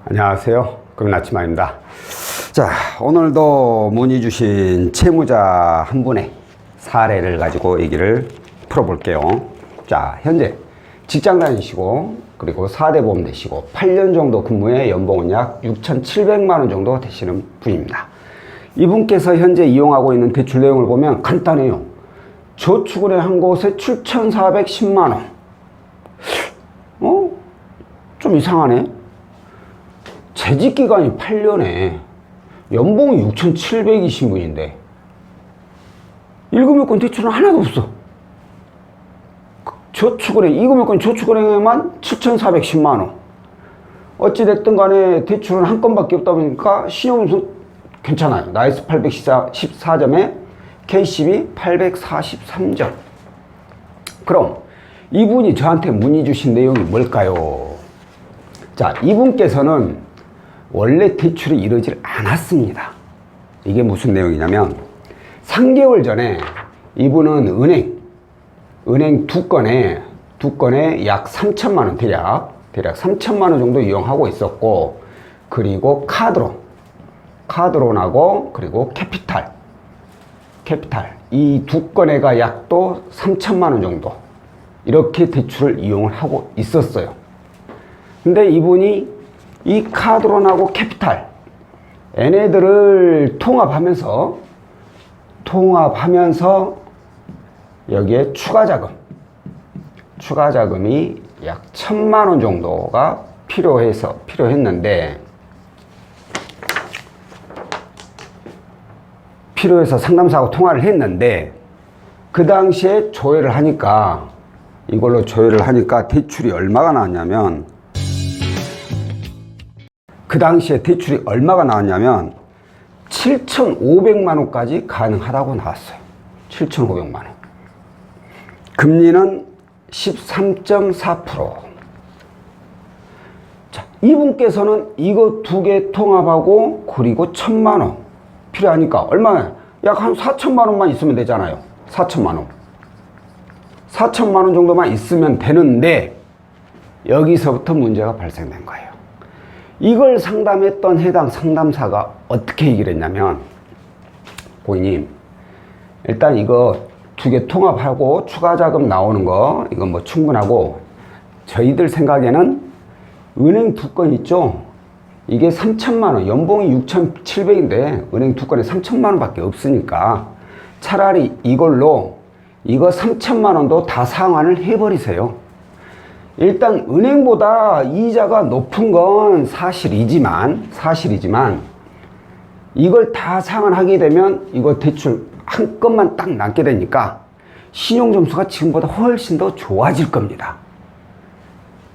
안녕하세요. 금나치마입니다. 자, 오늘도 문의 주신 채무자 한 분의 사례를 가지고 얘기를 풀어볼게요. 자, 현재 직장 다니시고 그리고 4대 보험 되시고 8년 정도 근무에 연봉은 약 6,700만 원 정도 되시는 분입니다. 이분께서 현재 이용하고 있는 대출 내용을 보면 간단해요. 저축은행 한 곳에 7,410만 원. 좀 이상하네. 재직기간이 8년에 연봉이 6,700이신 분인데 1금융권 대출은 하나도 없어. 저축은행, 2금융권 저축은행에만 7,410만 원. 어찌됐든 간에 대출은 한 건밖에 없다 보니까 신용점수 괜찮아요. 나이스 814점에 KCB 843점. 그럼 이분이 저한테 문의 주신 내용이 뭘까요? 자, 이분께서는 원래 대출이 이러질 않았습니다. 이게 무슨 내용이냐면 3개월 전에 이분은 은행 두 건에 약 3천만 원 대략 3천만 원 정도 이용하고 있었고, 그리고 카드론하고 그리고 캐피탈 이 두 건에가 약 또 3천만 원 정도 이렇게 대출을 이용을 하고 있었어요. 근데 이분이 이 카드론하고 캐피탈 얘네들을 통합하면서 여기에 추가 자금이 약 1,000만 원 정도가 필요했는데 필요해서 상담사하고 통화를 했는데, 그 당시에 이걸로 조회를 하니까 대출이 얼마가 나왔냐면 7,500만 원까지 가능하다고 나왔어요. 7,500만 원. 금리는 13.4%. 자, 이분께서는 이거 두 개 통합하고 그리고 1,000만 원 필요하니까 얼마나? 약 한 4천만 원만 있으면 되잖아요. 4천만 원 정도만 있으면 되는데 여기서부터 문제가 발생된 거예요. 이걸 상담했던 해당 상담사가 어떻게 얘기를 했냐면, 고객님, 일단 이거 두 개 통합하고 추가 자금 나오는 거 이건 뭐 충분하고, 저희들 생각에는 은행 두 건 있죠. 이게 3천만 원, 연봉이 6,700인데 은행 두 건에 3천만 원밖에 없으니까 차라리 이거 3천만 원도 다 상환을 해버리세요. 일단 은행보다 이자가 높은 건 사실이지만 이걸 다 상환하게 되면 이거 대출 한 건만 딱 남게 되니까 신용점수가 지금보다 훨씬 더 좋아질 겁니다.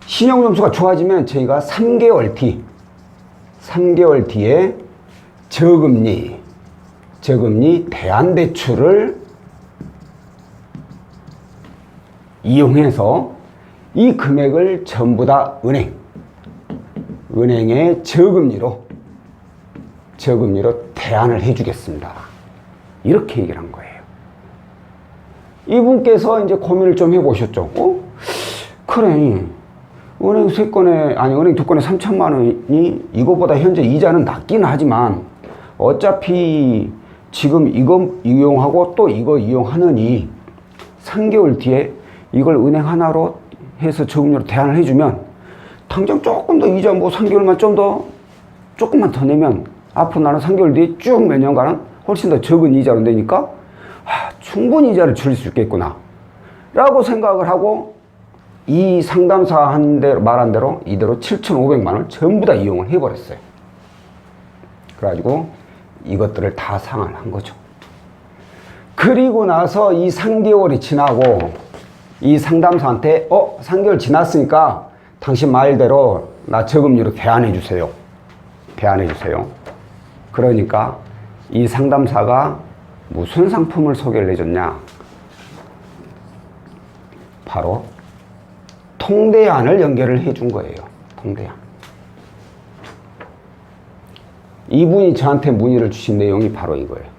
신용점수가 좋아지면 저희가 3개월 뒤에 저금리 대안대출을 이용해서 이 금액을 전부 다 은행의 저금리로 대안을 해주겠습니다. 이렇게 얘기를 한 거예요. 이분께서 이제 고민을 좀 해보셨죠. 그래, 은행 두 건에 3천만 원이 이거보다 현재 이자는 낮기는 하지만 어차피 지금 이거 이용하고 또 이거 이용하느니 3개월 뒤에 이걸 은행 하나로 해서 저금리로 대안을 해주면 당장 조금 더 이자 3개월만 조금만 더 내면 앞으로 나는 3개월 뒤에 쭉 몇 년간은 훨씬 더 적은 이자로 내니까 충분히 이자를 줄일 수 있겠구나 라고 생각을 하고, 이 상담사 말한 대로 이대로 7,500만 원을 전부 다 이용을 해버렸어요. 그래가지고 이것들을 다 상환한 거죠. 그리고 나서 이 3개월이 지나고 이 상담사한테 3개월 지났으니까 당신 말대로 나 저금리로 대안해 주세요. 그러니까 이 상담사가 무슨 상품을 소개를 해줬냐? 바로 통대안을 연결을 해준 거예요. 통대안. 이분이 저한테 문의를 주신 내용이 바로 이거예요.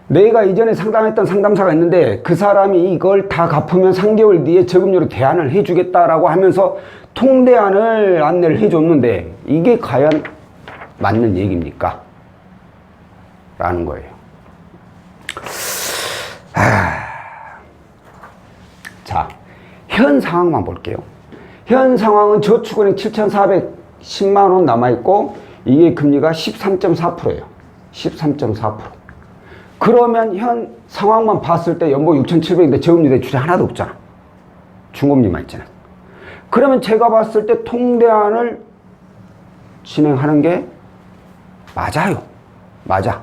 내가 이전에 상담했던 상담사가 있는데 그 사람이 이걸 다 갚으면 3개월 뒤에 저금리로 대안을 해주겠다라고 하면서 통대안을 안내를 해줬는데 이게 과연 맞는 얘기입니까? 라는 거예요. 자, 현 상황만 볼게요. 현 상황은 저축은행 7,410만 원 남아있고 이게 금리가 13.4%예요. 13.4%. 그러면 현 상황만 봤을 때 연봉 6,700인데 저금리 대출이 하나도 없잖아. 중금리만 있잖아. 그러면 제가 봤을 때 통대안을 진행하는 게 맞아요. 맞아.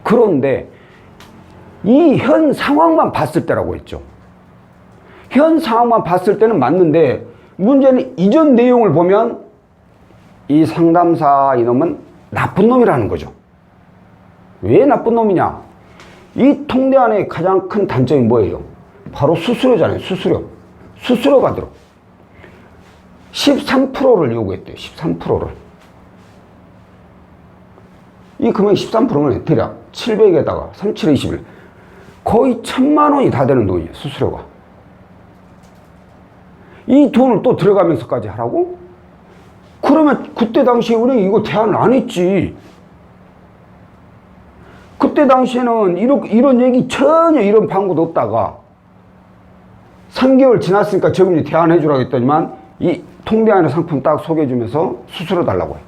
그런데 이 현 상황만 봤을 때라고 했죠. 현 상황만 봤을 때는 맞는데 문제는 이전 내용을 보면 이 상담사 이놈은 나쁜 놈이라는 거죠. 왜 나쁜 놈이냐? 이 통대안의 가장 큰 단점이 뭐예요? 바로 수수료잖아요. 수수료가 들어. 13%를 요구했대요. 13%를. 이 금액 13%는 대략 700에다가 37에 21. 거의 1,000만 원이 다 되는 돈이에요. 수수료가. 이 돈을 또 들어가면서까지 하라고? 그러면 그때 당시에 은행이 이거 대안을 안 했지. 그때 당시에는 이런 얘기 전혀 이런 방법도 없다가 3개월 지났으니까 저금리 대안해 주라고 했더니만 이 통대안의 상품 딱 소개해 주면서 수수료 달라고 해요.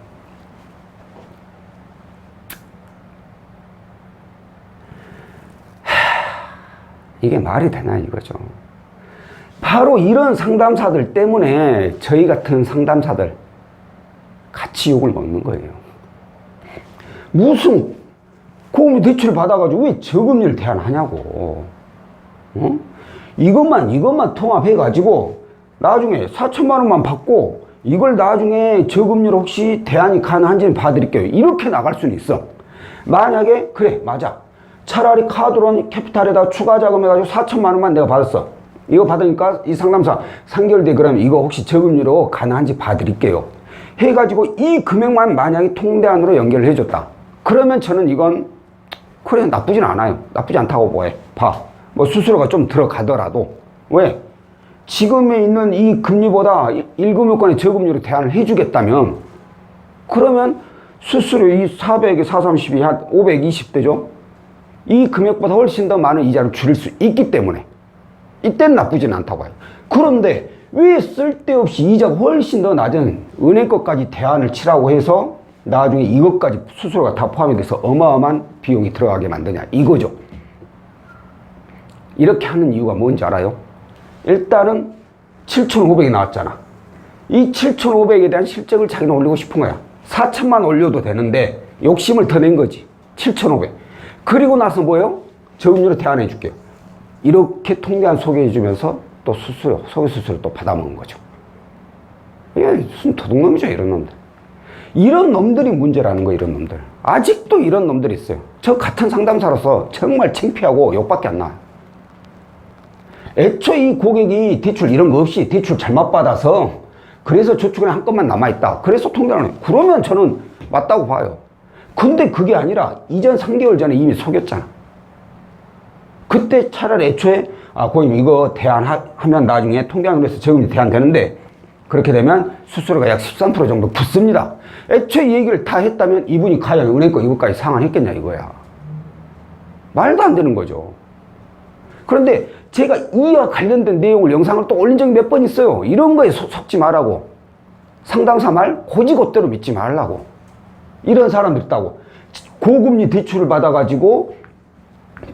이게 말이 되나 이거죠. 바로 이런 상담사들 때문에 저희 같은 상담사들 같이 욕을 먹는 거예요. 무슨 고금리 대출 받아가지고 왜 저금리를 대안하냐고. 어? 이것만 통합해가지고 나중에 4천만 원만 받고 이걸 나중에 저금리로 혹시 대안이 가능한지는 봐드릴게요. 이렇게 나갈 수는 있어. 만약에 그래 맞아. 차라리 카드론 캐피탈에다 추가 자금해가지고 4천만 원만 내가 받았어. 이거 받으니까 이 상담사 3개월 뒤에 그러면 이거 혹시 저금리로 가능한지 봐드릴게요. 해가지고 이 금액만 만약에 통대안으로 연결을 해줬다. 그러면 저는 이건 그래 나쁘진 않아요. 나쁘지 않다고 봐. 뭐 수수료가 좀 들어가더라도. 왜? 지금에 있는 이 금리보다 1금융권의 저금리로 대안을 해주겠다면 그러면 수수료 이 400에 432, 한 520대죠? 이 금액보다 훨씬 더 많은 이자를 줄일 수 있기 때문에 이때는 나쁘진 않다고 해요. 그런데 왜 쓸데없이 이자가 훨씬 더 낮은 은행 것까지 대안을 치라고 해서 나중에 이것까지 수수료가 다 포함이 돼서 어마어마한 비용이 들어가게 만드냐 이거죠. 이렇게 하는 이유가 뭔지 알아요? 일단은 7,500이 나왔잖아. 이 7,500에 대한 실적을 자기는 올리고 싶은 거야. 4천만 올려도 되는데 욕심을 더 낸 거지. 7,500. 그리고 나서 뭐예요? 저금리로 대안해 줄게요. 이렇게 통대안 소개해 주면서 또 수수료, 소개 수수료 또 받아먹은 거죠. 이게 무슨 도둑놈이죠, 이런 놈들. 이런 놈들이 문제라는 거예요, 이런 놈들. 아직도 이런 놈들이 있어요. 저 같은 상담사로서 정말 창피하고 욕밖에 안 나와요. 애초에 이 고객이 대출 이런 거 없이 대출 잘못 받아서 그래서 저축은행 한 건만 남아있다. 그래서 통대안을 그러면 저는 맞다고 봐요. 근데 그게 아니라 이전 3개월 전에 이미 속였잖아. 그때 차라리 애초에 고객님 이거 대안하면 나중에 통대안으로 해서 저금리 대안되는데 그렇게 되면 수수료가 약 13% 정도 붙습니다. 애초에 이 얘기를 다 했다면 이분이 과연 은행 거 이것까지 상환했겠냐 이거야. 말도 안 되는 거죠. 그런데 제가 이와 관련된 내용을 영상을 또 올린 적이 몇 번 있어요. 이런 거에 속지 말라고. 상담사 말 고지것대로 믿지 말라고. 이런 사람들 있다고. 고금리 대출을 받아가지고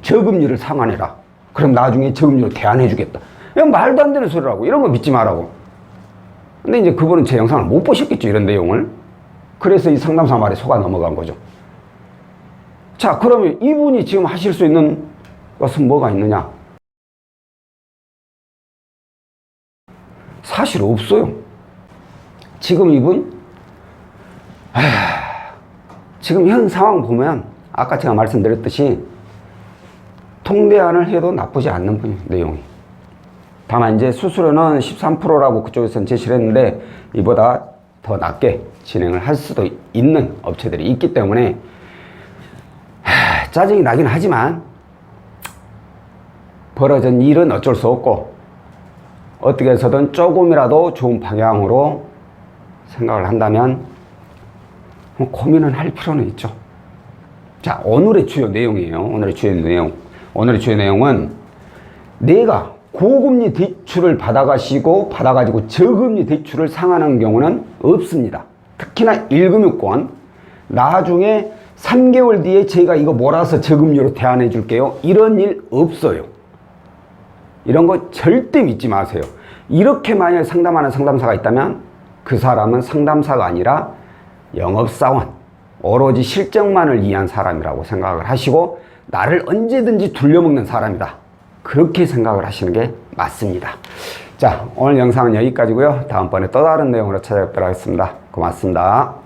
저금리를 상환해라. 그럼 나중에 저금리로 대안해주겠다. 이건 말도 안 되는 소리라고. 이런 거 믿지 말라고. 근데 이제 그분은 제 영상을 못 보셨겠죠. 이런 내용을. 그래서 이 상담사 말에 속아 넘어간 거죠. 자, 그러면 이분이 지금 하실 수 있는 것은 뭐가 있느냐? 사실 없어요. 지금 이분 지금 현 상황 보면 아까 제가 말씀드렸듯이 통대안을 해도 나쁘지 않는 분이에요. 내용이. 다만 이제 수수료는 13%라고 그쪽에서는 제시를 했는데 이보다 더 낮게 진행을 할 수도 있는 업체들이 있기 때문에 짜증이 나긴 하지만 벌어진 일은 어쩔 수 없고 어떻게 해서든 조금이라도 좋은 방향으로 생각을 한다면 고민은 할 필요는 있죠. 자, 오늘의 주요 내용이에요. 오늘의 주요 내용은 내가 고금리 대출을 받아가지고 저금리 대출을 상환하는 경우는 없습니다. 특히나 1금융권 나중에 3개월 뒤에 제가 이거 몰아서 저금리로 대안해 줄게요. 이런 일 없어요. 이런 거 절대 믿지 마세요. 이렇게 만약 상담하는 상담사가 있다면 그 사람은 상담사가 아니라 영업사원, 오로지 실적만을 위한 사람이라고 생각을 하시고 나를 언제든지 둘려먹는 사람이다. 그렇게 생각을 하시는 게 맞습니다. 자, 오늘 영상은 여기까지고요. 다음번에 또 다른 내용으로 찾아뵙도록 하겠습니다. 고맙습니다.